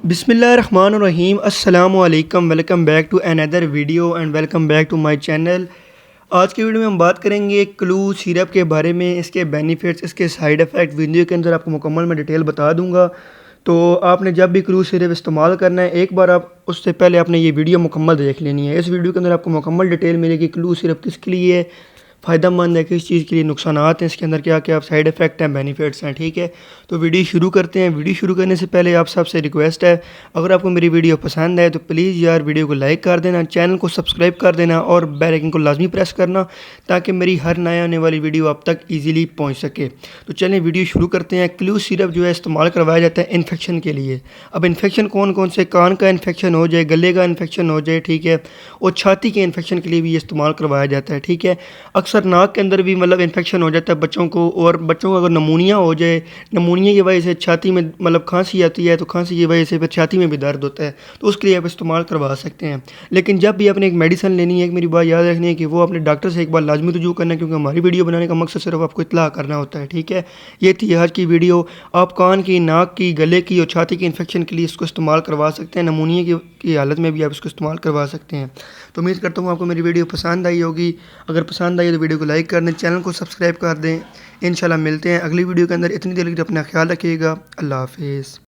بسم اللہ الرحمن الرحیم۔ السلام علیکم، ویلکم بیک ٹو اندر video and welcome back to my channel. آج کی ویڈیو میں ہم بات کریں گے کلو سیرپ کے بارے میں، اس کے بینیفٹس، اس کے سائیڈ ایفیکٹ ویڈیو کے اندر آپ کو مکمل میں ڈیٹیل بتا دوں گا۔ تو آپ نے جب بھی کلو سیرپ استعمال کرنا ہے، ایک بار آپ اس سے پہلے آپ نے یہ ویڈیو مکمل دیکھ لینی ہے۔ اس ویڈیو کے اندر آپ کو مکمل ڈیٹیل ملے گی کلو سیرپ کس کے لیے ہے، فائدہ مند ہے، کس چیز کے لیے نقصانات ہیں، اس کے اندر کیا کیا سائیڈ ایفیکٹ ہیں، بینیفٹس ہیں، ٹھیک ہے۔ تو ویڈیو شروع کرتے ہیں۔ ویڈیو شروع کرنے سے پہلے آپ سب سے ریکویسٹ ہے، اگر آپ کو میری ویڈیو پسند ہے تو پلیز یار ویڈیو کو لائک کر دینا، چینل کو سبسکرائب کر دینا اور بیل آئکن کو لازمی پریس کرنا تاکہ میری ہر نئے آنے والی ویڈیو آپ تک ایزیلی پہنچ سکے۔ تو چلیں ویڈیو شروع کرتے ہیں۔ کلو سیرپ جو ہے استعمال کروایا جاتا ہے انفیکشن کے لیے۔ اب انفیکشن کون کون سے، کان کا انفیکشن ہو جائے، گلے کا انفیکشن ہو جائے، ٹھیک ہے، اور چھاتی کے انفیکشن کے لیے بھی یہ استعمال کروایا جاتا ہے، ٹھیک ہے۔ اکثر ناک کے اندر بھی انفیکشن ہو جاتا ہے بچوں کو، اور بچوں کو اگر نمونیا ہو جائے، نمونیا کی وجہ سے چھاتی میں کھانسی آتی ہے تو کھانسی کی وجہ سے پھر چھاتی میں بھی درد ہوتا ہے، تو اس کے لیے آپ استعمال کروا سکتے ہیں۔ لیکن جب بھی آپ نے ایک میڈیسن لینی ہے، ایک میری بات یاد رکھنی ہے کہ وہ اپنے ڈاکٹر سے ایک بار لازمی رجوع کرنا ہے، کیونکہ ہماری ویڈیو بنانے کا مقصد صرف آپ کو اطلاع کرنا ہوتا ہے، ٹھیک ہے۔ یہ تھی آج کی ویڈیو۔ آپ کان کی، ناک کی، گلے کی اور چھاتی کی انفیکشن کے لیے اس کو استعمال کروا سکتے ہیں، نمونیا کی حالت میں بھی آپ اس کو استعمال کروا سکتے ہیں۔ تو امید کرتا ہوں آپ کو میری ویڈیو پسند آئی ہوگی۔ اگر پسند آئی تو ویڈیو کو لائک کر دیں، چینل کو سبسکرائب کر دیں۔ انشاءاللہ ملتے ہیں اگلی ویڈیو کے اندر۔ اتنی دیر کے لیے اپنا خیال رکھیے گا۔ اللہ حافظ۔